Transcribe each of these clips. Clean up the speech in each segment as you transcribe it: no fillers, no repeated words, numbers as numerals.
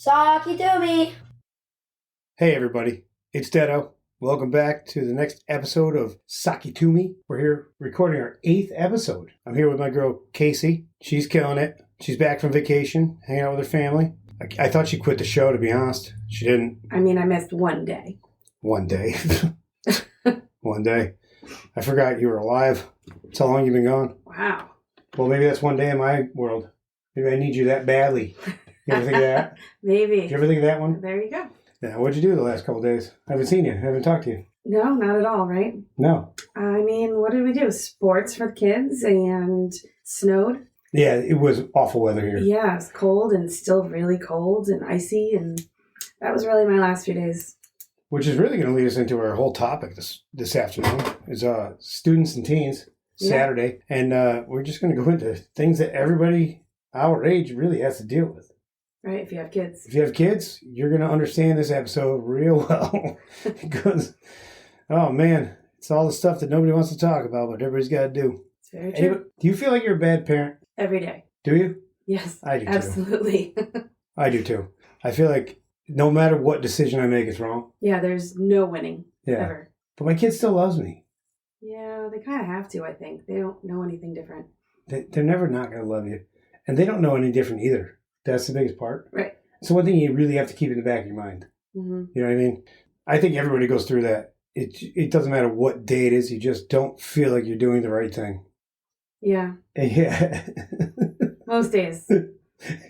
Saki to me. Hey everybody, it's Detto. Welcome back to the next episode of Saki to Me. We're here recording our 8th episode. I'm here with my girl Casey. She's killing it. She's back from vacation, hanging out with her family. I thought she quit the show, to be honest. She didn't. I mean, I missed one day. One day. One day. I forgot you were alive. That's how long you've been gone. Wow. Well, maybe that's one day in my world. Maybe I need you that badly. You ever think of that? Maybe. Did you ever think of that one? There you go. Yeah, what'd you do the last couple of days? I haven't seen you. I haven't talked to you. No, not at all, right? No. I mean, what did we do? Sports for the kids and snowed. Yeah, it was awful weather here. Yeah, it's cold and still really cold and icy, and that was really my last few days. Which is really going to lead us into our whole topic this afternoon, is students and teens, Saturday. And we're just going to go into things that everybody our age really has to deal with. Right, if you have kids. If you have kids, you're going to understand this episode real well. Because, oh man, it's all the stuff that nobody wants to talk about, but everybody's got to do. It's very true. Do you feel like you're a bad parent? Every day. Do you? Yes, I do too. absolutely. I do too. I feel like no matter what decision I make, it's wrong. Yeah, there's no winning. Yeah. Ever. But my kid still loves me. Yeah, they kind of have to, I think. They don't know anything different. They're never not going to love you. And they don't know any different either. That's the biggest part. Right. So one thing you really have to keep in the back of your mind. Mm-hmm. You know what I mean? I think everybody goes through that. It doesn't matter what day it is. You just don't feel like you're doing the right thing. Yeah. Yeah. Most days.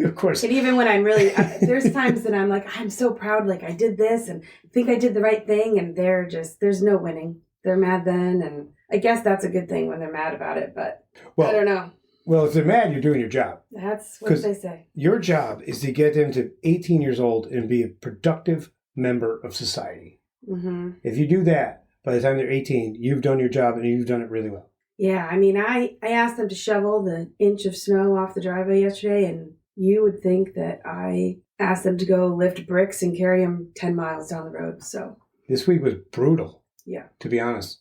Of course. And even when I'm really, there's times that I'm like, I'm so proud, like I did this and think I did the right thing, and there's no winning. They're mad then, and I guess that's a good thing when they're mad about it, but I don't know. Well, if they're mad, you're doing your job. That's what they say. Your job is to get them to 18 years old and be a productive member of society. Mm-hmm. If you do that, by the time they're 18, you've done your job and you've done it really well. Yeah, I mean, I asked them to shovel the inch of snow off the driveway yesterday, and you would think that I asked them to go lift bricks and carry them 10 miles down the road. So this week was brutal. Yeah. To be honest.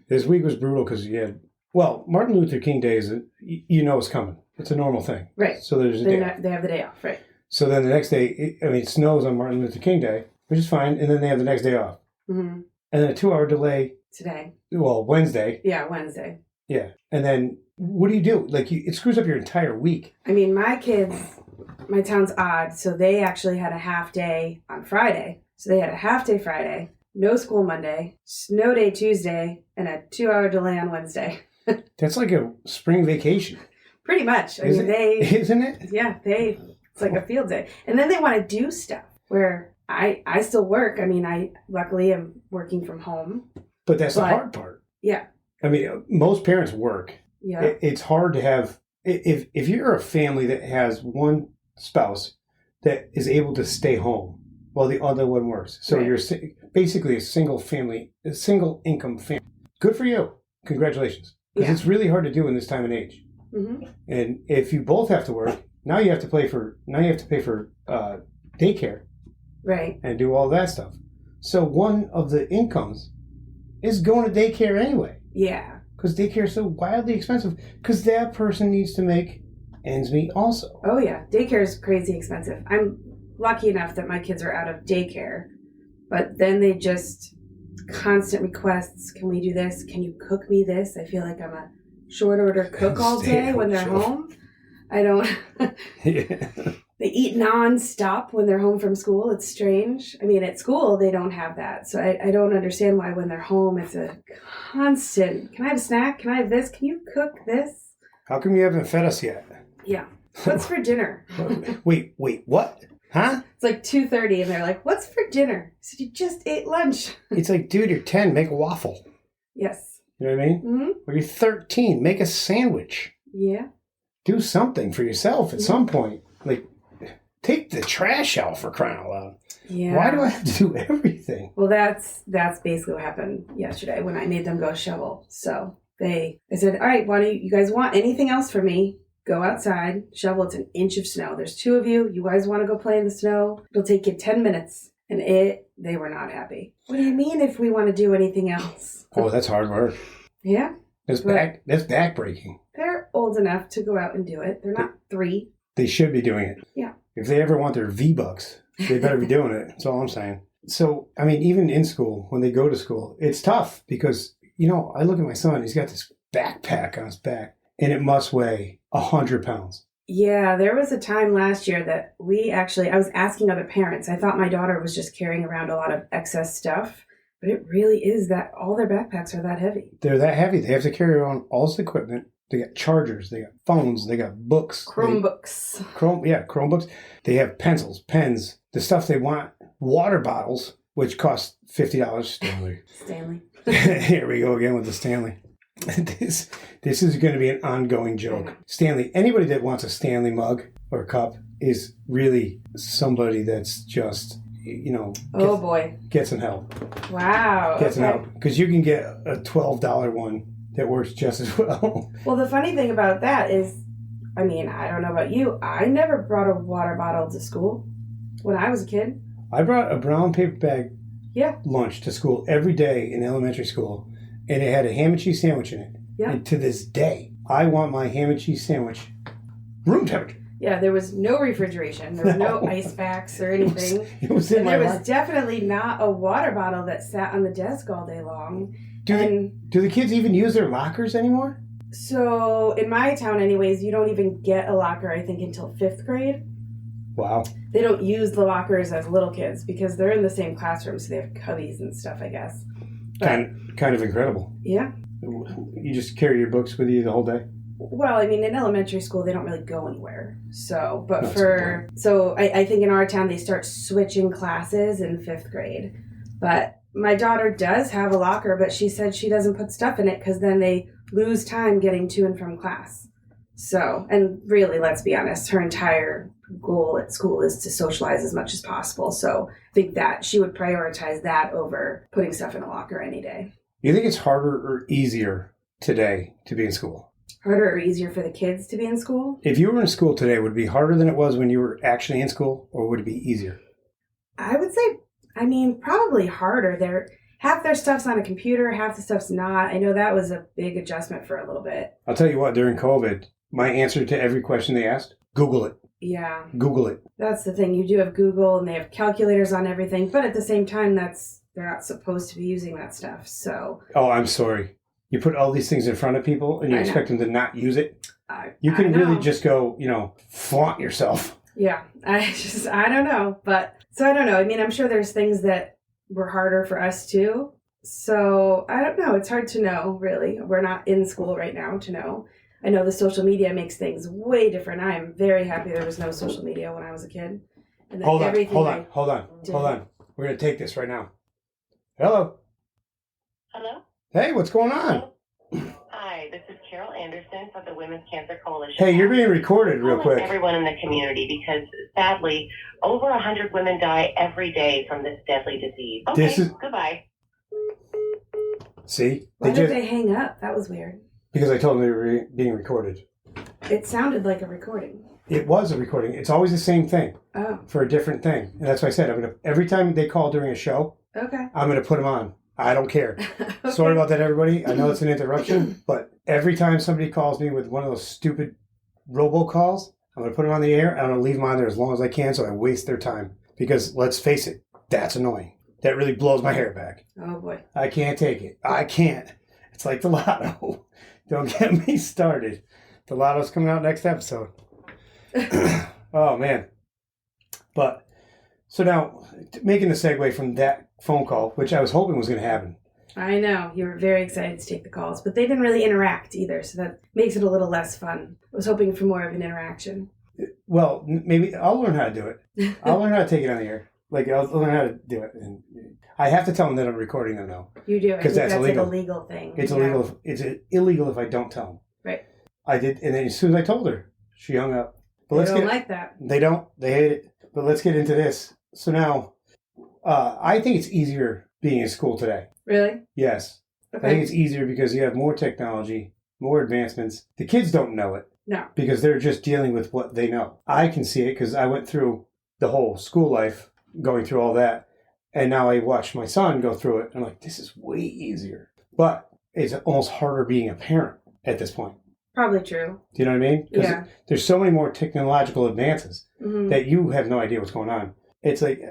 This week was brutal because you had, Martin Luther King Day is, it's coming. It's a normal thing. Right. So there's a day. They have the day off, right. So then the next day, it snows on Martin Luther King Day, which is fine. And then they have the next day off. Mm-hmm. And then a 2-hour delay. Today. Well, Wednesday. Yeah, Wednesday. Yeah. And then what do you do? Like, it screws up your entire week. I mean, my kids, my town's odd, so they actually had a half day on Friday. So they had a half day Friday, no school Monday, snow day Tuesday, and a 2-hour delay on Wednesday. That's like a spring vacation. Pretty much. Isn't it? Yeah, it's like a field day. And then they want to do stuff where I still work. I mean, I luckily am working from home. But that's the hard part. Yeah. I mean, most parents work. Yeah. It's hard to have, if you're a family that has one spouse that is able to stay home while the other one works. So right. You're basically a single income family. Good for you. Congratulations. Because it's really hard to do in this time and age. Mm-hmm. And if you both have to work, now you have to pay for daycare. Right. And do all that stuff. So one of the incomes is going to daycare anyway. Yeah. Because daycare is so wildly expensive. Because that person needs to make ends meet also. Oh, yeah. Daycare is crazy expensive. I'm lucky enough that my kids are out of daycare. But then they just constant requests. Can we do this? Can you cook me this? I feel like I'm a short order cook all day when they're home. I don't. Yeah. They eat non-stop when they're home from school. It's strange. I mean, at school, they don't have that. So I don't understand why when they're home, it's a constant, can I have a snack? Can I have this? Can you cook this? How come you haven't fed us yet? Yeah. What's for dinner? Wait, what? Huh? It's like 2:30 and they're like, what's for dinner? I said, you just ate lunch. It's like, dude, you're 10, make a waffle. Yes. You know what I mean? Mm-hmm. Or you're 13, make a sandwich. Yeah. Do something for yourself at some point. Like, take the trash out, for crying out loud. Yeah. Why do I have to do everything? Well, that's basically what happened yesterday when I made them go shovel. So I said, all right, you guys want anything else from me? Go outside, shovel. It's an inch of snow. There's 2 of you. You guys want to go play in the snow? It'll take you 10 minutes. And they were not happy. What do you mean if we want to do anything else? Oh, that's hard work. Yeah. That's back breaking. They're old enough to go out and do it. They're not 3. They should be doing it. Yeah. If they ever want their V-Bucks, they better be doing it. That's all I'm saying. So, I mean, even in school, when they go to school, it's tough because, I look at my son, he's got this backpack on his back, and it must weigh 100 pounds. Yeah, there was a time last year that I was asking other parents. I thought my daughter was just carrying around a lot of excess stuff, but it really is that all their backpacks are that heavy. They're that heavy. They have to carry around all this equipment. They got chargers, they got phones, they got books. Chromebooks. Chromebooks. They have pencils, pens, the stuff they want. Water bottles, which cost $50. Stanley. Here we go again with the Stanley. This is going to be an ongoing joke. Stanley, anybody that wants a Stanley mug or cup is really somebody that's just, get some help. Wow. Get some help. Because you can get a $12 one that works just as well. Well, the funny thing about that is, I don't know about you, I never brought a water bottle to school when I was a kid. I brought a brown paper bag lunch to school every day in elementary school, and it had a ham and cheese sandwich in it. Yeah. And to this day, I want my ham and cheese sandwich room temperature. Yeah, there was no refrigeration. There were no ice packs or anything. It was in my There was definitely not a water bottle that sat on the desk all day long. Do the kids even use their lockers anymore? So, in my town anyways, you don't even get a locker, I think, until 5th grade. Wow. They don't use the lockers as little kids because they're in the same classroom, so they have cubbies and stuff, I guess. But, kind of incredible. Yeah. You just carry your books with you the whole day? Well, in elementary school, they don't really go anywhere. So, I think in our town, they start switching classes in 5th grade. But my daughter does have a locker, but she said she doesn't put stuff in it because then they lose time getting to and from class. So, and really, let's be honest, her entire goal at school is to socialize as much as possible. So I think that she would prioritize that over putting stuff in a locker any day. You think it's harder or easier today to be in school? Harder or easier for the kids to be in school? If you were in school today, would it be harder than it was when you were actually in school, or would it be easier? I would say, probably harder. Half their stuff's on a computer, half the stuff's not. I know that was a big adjustment for a little bit. I'll tell you what, during COVID, my answer to every question they asked, Google it. Yeah. Google it. That's the thing. You do have Google, and they have calculators on everything, but at the same time, they're not supposed to be using that stuff, so... Oh, I'm sorry. You put all these things in front of people, and you expect them to not use it? You can really just go, flaunt yourself. Yeah. I don't know. But, so I don't know. I'm sure there's things that were harder for us, too. So, I don't know. It's hard to know, really. We're not in school right now to know. I know the social media makes things way different. I am very happy there was no social media when I was a kid. And Hold on. We're going to take this right now. Hello. Hello? Hey, what's going on? Hi, this is Carol Anderson of the Women's Cancer Coalition. Hey, you're being recorded real quick. Everyone in the community, because sadly, over 100 women die every day from this deadly disease. Okay, goodbye. See? Why did they hang up? That was weird. Because I told them they were being recorded. It sounded like a recording. It was a recording. It's always the same thing. Oh. For a different thing. And that's why I said, every time they call during a show, I'm going to put them on. I don't care. Okay. Sorry about that, everybody. I know it's an interruption, but every time somebody calls me with one of those stupid robocalls, I'm going to put them on the air. I'm going to leave them on there as long as I can so I waste their time. Because let's face it, that's annoying. That really blows my hair back. Oh, boy. I can't take it. I can't. It's like the lotto. Don't get me started. The lotto's coming out next episode. Oh, man. But, so now, making the segue from that phone call, which I was hoping was going to happen. I know. You were very excited to take the calls, but they didn't really interact either, so that makes it a little less fun. I was hoping for more of an interaction. Well, maybe I'll learn how to do it. I'll learn how to take it on the air. I'll learn how to do it. And I have to tell them that I'm recording them, though. You do. Because that's illegal. Like a legal thing. It's illegal. It's illegal if I don't tell them. Right. I did, and then as soon as I told her, she hung up. But they don't like that. They don't. They hate it. But let's get into this. So now, I think it's easier being in school today. Really? Yes. Okay. I think it's easier because you have more technology, more advancements. The kids don't know it. No. Because they're just dealing with what they know. I can see it because I went through the whole school life, going through all that. And now I watch my son go through it. I'm like, this is way easier. But it's almost harder being a parent at this point. Probably true. Do you know what I mean? Because Yeah. there's so many more technological advances Mhm. that you have no idea what's going on. It's like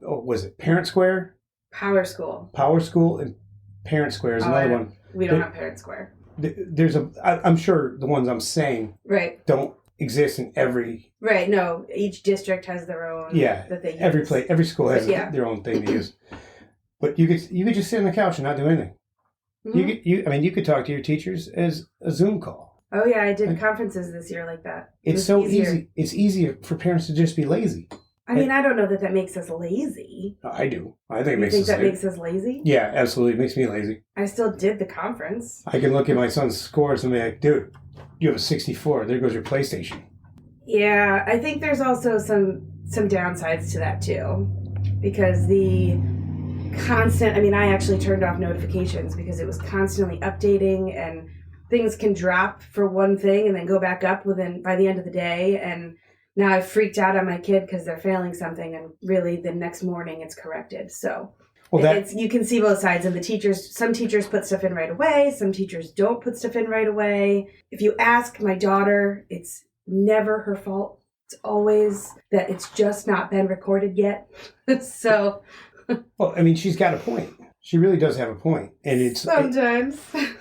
was it Parent Square, Power School. Power School, and Parent Square is another one. We don't have Parent Square. I'm sure the ones I'm saying Right. don't exist in every. Right. No, each district has their own. Yeah. That they use. Every school has Yeah. their own thing to use. But you could just sit on the couch and not do anything. Mhm. You could talk to your teachers as a Zoom call. Oh yeah, I did conferences this year like that. It's so easy. It's easier for parents to just be lazy. I mean, I don't know that makes us lazy. I do. I think it You makes think us that lazy. makes us lazy? Yeah, absolutely. It makes me lazy. I still did the conference. I can look at my son's scores and be like, dude, you have a 64. There goes your PlayStation. Yeah, I think there's also some downsides to that too, because the constant. I mean, I actually turned off notifications because it was constantly updating, and things can drop for one thing and then go back up by the end of the day. And now I've freaked out on my kid because they're failing something, and really the next morning it's corrected. So you can see both sides. And some teachers put stuff in right away. Some teachers don't put stuff in right away. If you ask my daughter, it's never her fault. It's always that it's just not been recorded yet. So. Well, I mean, she's got a point. She really does have a point, and it's sometimes.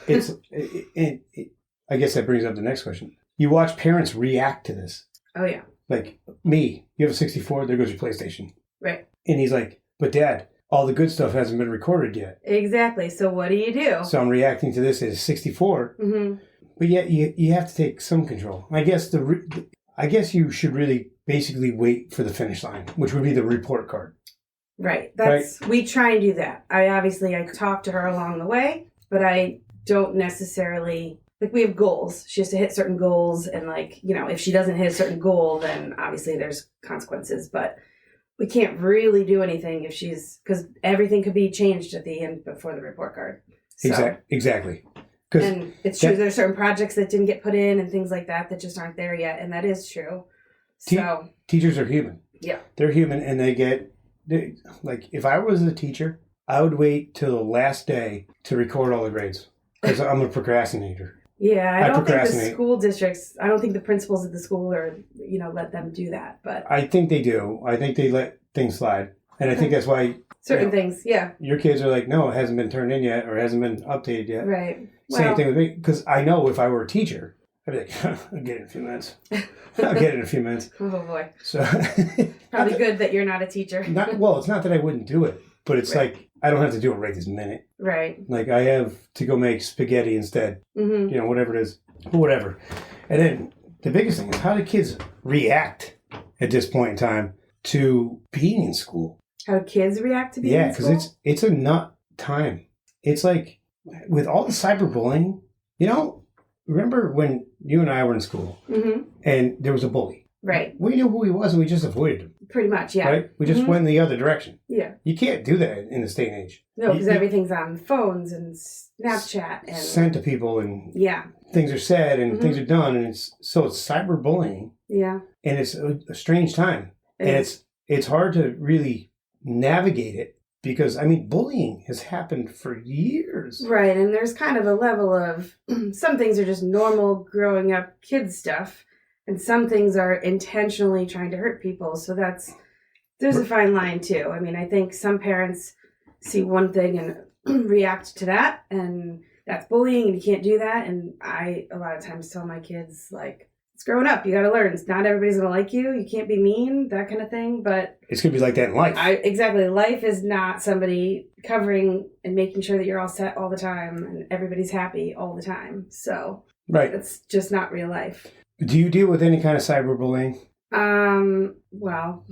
I guess that brings up the next question. You watch parents react to this. Oh yeah. Like me, you have a 64. There goes your PlayStation. Right. And he's like, "But Dad, all the good stuff hasn't been recorded yet." Exactly. So what do you do? So I'm reacting to this as 64. Mm-hmm. But yet you have to take some control. I guess you should really basically wait for the finish line, which would be the report card. Right. We try and do that. I talk to her along the way, but I don't necessarily we have goals. She has to hit certain goals, and if she doesn't hit a certain goal, then obviously there's consequences, but we can't really do anything because everything could be changed at the end before the report card. So, exactly. And it's true. There's certain projects that didn't get put in and things like that just aren't there yet. And that is true. So teachers are human. Yeah. They're human, and if I was a teacher, I would wait till the last day to record all the grades because I'm a procrastinator. Yeah, I don't think the school districts, I don't think the principals of the school let them do that. But I think they do. I think they let things slide. And I think that's why certain things, yeah. Your kids are like, no, it hasn't been turned in yet or it hasn't been updated yet. Right. Same thing with me. Because I know if I were a teacher, I'd be like, I'll get it in a few minutes. I'll get it in a few minutes. Oh, boy. So probably good that you're not a teacher. It's not that I wouldn't do it, but it's like, I don't have to do it right this minute. Right. Like, I have to go make spaghetti instead. Mm-hmm. Whatever it is. Whatever. And then the biggest thing is, how do kids react at this point in time to being in school? How do kids react to being in school? Yeah, because it's a nut time. It's like, with all the cyberbullying, remember when you and I were in school and there was a bully? Right. We knew who he was and we just avoided him. Pretty much, yeah. Right? We just went in the other direction. Yeah. You can't do that in this day and age. No, because everything's on phones and Snapchat and sent to people, and things are said and things are done, and it's cyberbullying. Yeah. And it's a strange time. It's hard to really navigate it because bullying has happened for years. Right, and there's kind of a level of some things are just normal growing up kid stuff. And some things are intentionally trying to hurt people. So there's a fine line too. I think some parents see one thing and react to that, and that's bullying and you can't do that. And I, a lot of times tell my kids, it's growing up. You got to learn. Not everybody's going to like you. You can't be mean, that kind of thing. But it's going to be like that in life. Exactly. Life is not somebody covering and making sure that you're all set all the time and everybody's happy all the time. So it's just not real life. Do you deal with any kind of cyberbullying? Well,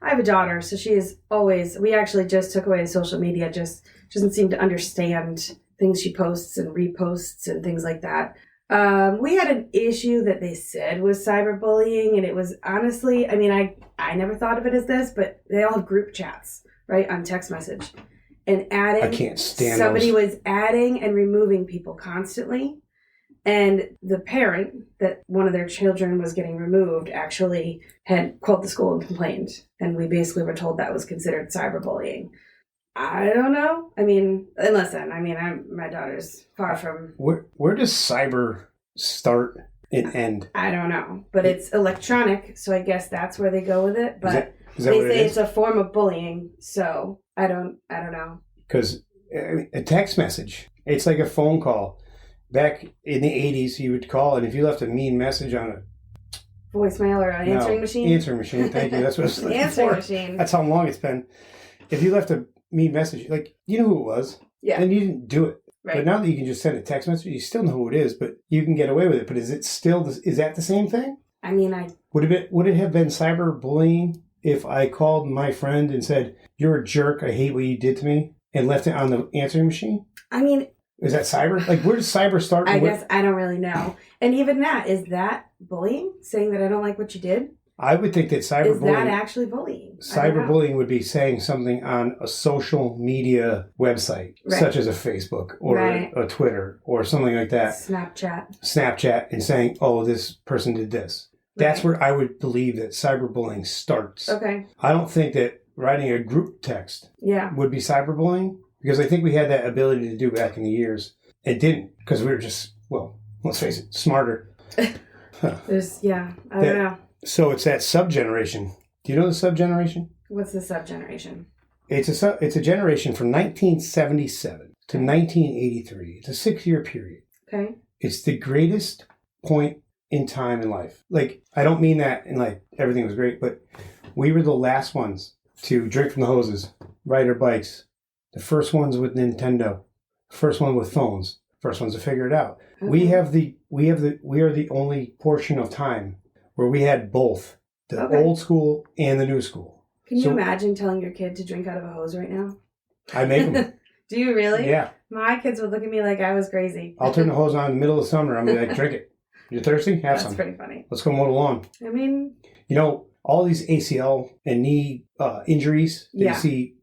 I have a daughter, so she is always, we actually just took away the social media, just doesn't seem to understand things she posts and reposts and things like that. We had an issue that they said was cyberbullying, and it was honestly, I never thought of it as this, but they all have group chats, right, on text message. And I can't stand somebody those. was adding and removing people constantly. And the parent that one of their children was getting removed actually had called the school and complained. And we basically were told that was considered cyberbullying. I don't know. I mean, and listen, my daughter's far from... Where does cyber start and end? I don't know. But it's electronic, so I guess that's where they go with it. But is that they what say it it's is? a form of bullying, so I don't know. Because a text message, it's like a phone call. Back in the 80s, you would call, and if you left a mean message on a Voicemail or an answering machine? Answering machine, thank you. That's what it's like. Answering machine. That's how long it's been. If you left a mean message, like, you know who it was. Yeah. And you didn't do it. Right. But now that you can just send a text message, you still know who it is, but you can get away with it. But is that the same thing? I mean, Would it have been cyberbullying if I called my friend and said, "You're a jerk, I hate what you did to me," and left it on the answering machine? I mean... Is that cyber? Like, where does cyber start? I guess I don't really know. And even that, is that bullying? Saying that I don't like what you did? I would think that Is that cyberbullying... actually bullying? Cyberbullying would be saying something on a social media website, Right. such as a Facebook or Right. a Twitter or something like that. Snapchat. And saying, "Oh, this person did this." That's Right. where I would believe that cyberbullying starts. Okay. I don't think that writing a group text Yeah. would be cyberbullying, because I think we had that ability to do back in the years. It didn't, because we were just, well, let's face it, smarter. I don't know. So it's that sub-generation. Do you know the sub-generation? What's the sub-generation? It's a generation from 1977 to 1983. It's a 6-year period. Okay. It's the greatest point in time in life. Like, I don't mean that in like everything was great, but we were the last ones to drink from the hoses, ride our bikes, the first ones with Nintendo, first one with phones, first ones to figure it out. Okay. We are the only portion of time where we had both the Okay. old school and the new school. Can you So- imagine telling your kid to drink out of a hose right now? I make them. Do you really? Yeah. My kids would look at me like I was crazy. I'll turn the hose on in the middle of summer. I'm like, drink it. You thirsty? Have That's some. pretty funny. Let's go mow the lawn. I mean, You know, all these ACL and knee injuries that Yeah. you see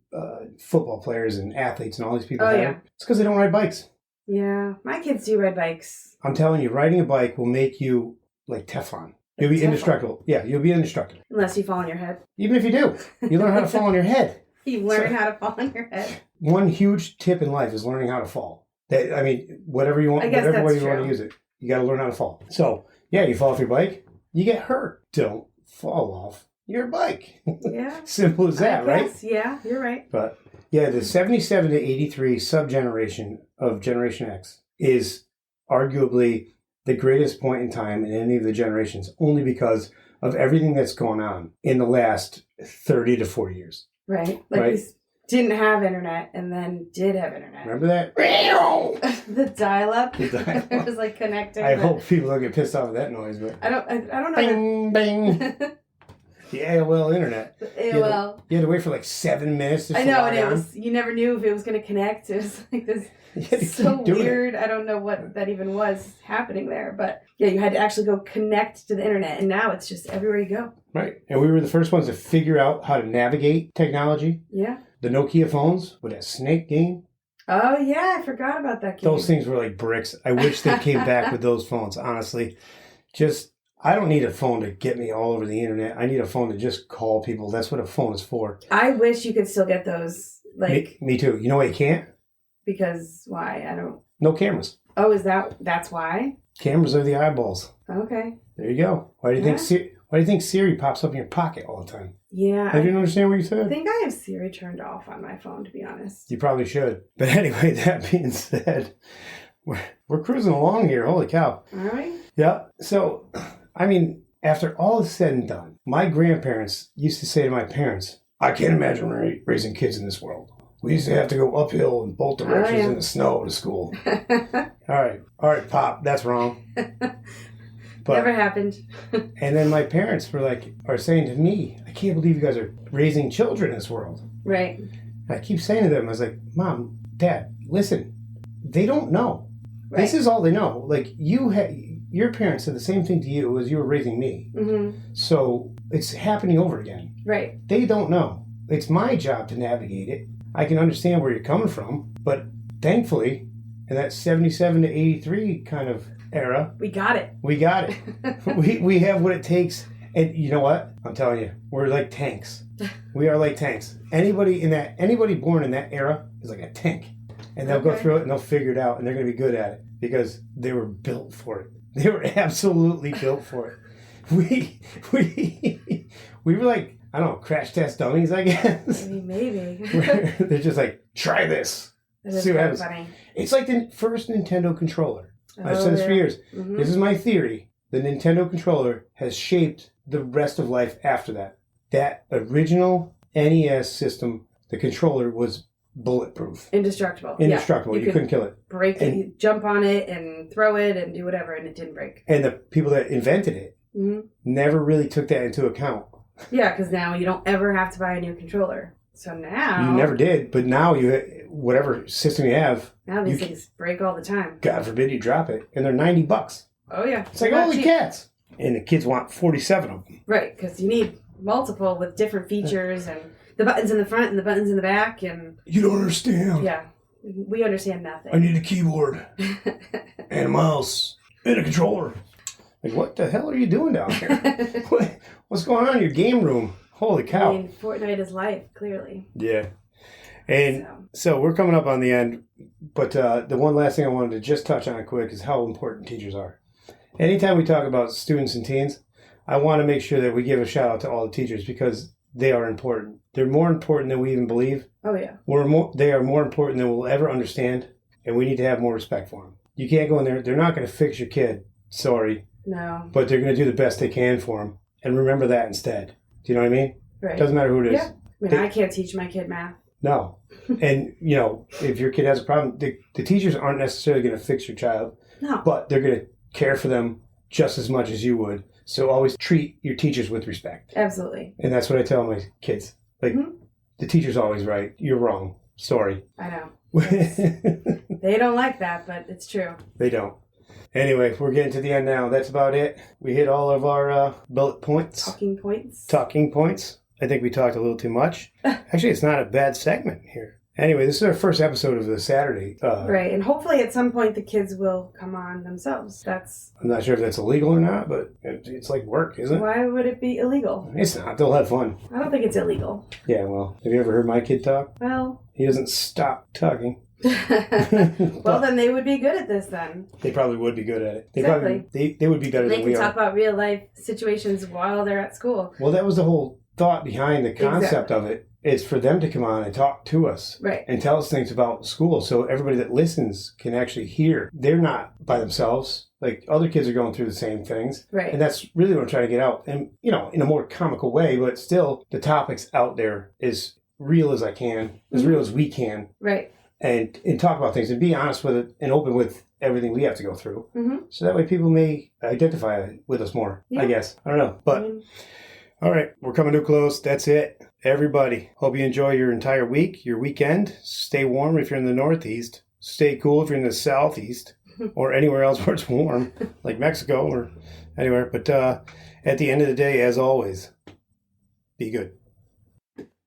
football players and athletes and all these people Oh, have, yeah. it's because they don't ride bikes. yeah, my kids do ride bikes. I'm telling you, riding a bike will make you like Teflon. You'll Like be Teflon? indestructible. Yeah, you'll be indestructible. Unless you fall on your head. Even if you do, you learn how to fall on your head. You learn how to fall on your head. One huge tip in life is learning how to fall. Whatever you want, I guess whatever way that's you want true. to use it, you got to learn how to fall. So, yeah, you fall off your bike, you get hurt. Don't fall off your bike. Yeah. Simple as that, right? Yes, yeah, you're right. But yeah, the 77 to 83 subgeneration of Generation X is arguably the greatest point in time in any of the generations, only because of everything that's gone on in the last 30 to 40 years. Right. Like Right. we didn't have internet and then did have internet. Remember that? The dial-up. The dial-up. It was like connecting. I hope people don't get pissed off at that noise, but I don't know. bing, bing. The AOL internet. The AOL. You had to wait for like 7 minutes to I know, fly and it on. was, you never knew if it was going to connect. It was like this You had to so keep doing it. weird. I don't know what that even was happening there. But yeah, you had to actually go connect to the internet. And now it's just everywhere you go. Right. And we were the first ones to figure out how to navigate technology. Yeah. The Nokia phones with that snake game. Oh, yeah. I forgot about that game. Those things were like bricks. I wish they came back with those phones, honestly. I don't need a phone to get me all over the internet. I need a phone to just call people. That's what a phone is for. I wish you could still get those. Like, Me too. You know why you can't? because why? I don't. No cameras. Oh, that's why? Cameras are the eyeballs. Okay. There you go. Why do you think Siri pops up in your pocket all the time? Yeah. I didn't understand what you I said. think I have Siri turned off on my phone, to be honest. You probably should. But anyway, that being said, we're cruising along here. Holy cow. Are we? Yeah. So, I mean, after all is said and done, my grandparents used to say to my parents, "I can't imagine raising kids in this world. We used to have to go uphill in both directions yeah. in the snow to school." All right, Pop, that's wrong. But, Never happened. and then my parents are saying to me, "I can't believe you guys are raising children in this world." Right. And I keep saying to them, I was like, "Mom, Dad, listen, they don't know. Right. This is all they know. Like, your parents said the same thing to you as you were raising me. Mm-hmm. So it's happening over again. Right. They don't know. It's my job to navigate it. I can understand where you're coming from, but thankfully, in that 77 to 83 kind of era, We got it. we got it. we have what it takes And you know what? I'm telling you, we're like tanks. We are like tanks. Anybody born in that era is like a tank. And they'll go through it and they'll figure it out and they're going to be good at it because they were built for it. They were absolutely built for it. We were like, I don't know, crash test dummies, I guess. I mean, maybe. They're just like, try this. See what happens. Funny. It's like the first Nintendo controller. I've Oh, said this for years. Mm-hmm. This is my theory. The Nintendo controller has shaped the rest of life after that. That original NES system, the controller was bulletproof. Indestructible. Indestructible. Yeah. You couldn't kill it. Break it, you jump on it and throw it and do whatever, and it didn't break. And the people that invented it never really took that into account. Yeah, because now you don't ever have to buy a new controller. So now... You never did, but now whatever system you have... Now these things break all the time. God forbid you drop it, and they're $90. Oh, yeah. It's like, holy cats! And the kids want 47 of them. Right, because you need multiple with different features and the buttons in the front and the buttons in the back and... You don't understand. Yeah, we understand nothing. I need a keyboard and a mouse and a controller. Like, what the hell are you doing down here? What's going on in your game room? Holy cow. I mean, Fortnite is life, clearly. Yeah. And so we're coming up on the end, but the one last thing I wanted to just touch on quick is how important teachers are. Anytime we talk about students and teens, I want to make sure that we give a shout out to all the teachers because they are important. They're more important than we even believe. Oh, yeah. They are more important than we'll ever understand, and we need to have more respect for them. You can't go in there. They're not going to fix your kid. Sorry. No. But they're going to do the best they can for them. And remember that instead. Do you know what I mean? Right. Doesn't matter who it is. Yeah. I mean, I can't teach my kid math. No. And, if your kid has a problem, the teachers aren't necessarily going to fix your child. No. But they're going to care for them just as much as you would. So always treat your teachers with respect. Absolutely. And that's what I tell my kids. Like, the teacher's always right. You're wrong. Sorry. I know. They don't like that, but it's true. They don't. Anyway, we're getting to the end now. That's about it. We hit all of our bullet points. Talking points. I think we talked a little too much. Actually, it's not a bad segment here. Anyway, this is our first episode of the Saturday. Right, and hopefully at some point the kids will come on themselves. I'm not sure if that's illegal or not, but it's like work, isn't it? Why would it be illegal? It's not. They'll have fun. I don't think it's illegal. Yeah, well, have you ever heard my kid talk? Well... He doesn't stop talking. Well, then they would be good at this then. They probably would be good at it. Exactly. They would be better than we are. They can talk about real life situations while they're at school. Well, that was the whole thought behind the concept of it. Is for them to come on and talk to us. Right. And tell us things about school so everybody that listens can actually hear. They're not by themselves. Like, other kids are going through the same things. Right. And that's really what I'm trying to get out. And, in a more comical way, but still, the topics out there as real as I can, as real as we can. Right. And talk about things and be honest with it and open with everything we have to go through. Mm-hmm. So that way people may identify with us more, I guess. I don't know. But, all right, we're coming to a close. That's it. Everybody, hope you enjoy your entire week, your weekend. Stay warm if you're in the Northeast. Stay cool if you're in the Southeast or anywhere else where it's warm, like Mexico or anywhere. But at the end of the day, as always, be good.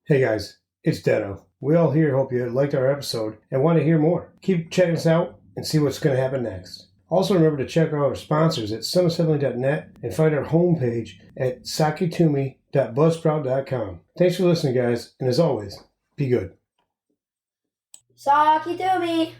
Hey guys, it's Detto. We all here hope you liked our episode and want to hear more. Keep checking us out and see what's going to happen next. Also remember to check out our sponsors at sumassembly.net and find our homepage at sakitumi.buzzsprout.com. Thanks for listening, guys, and as always, be good. Sakitumi!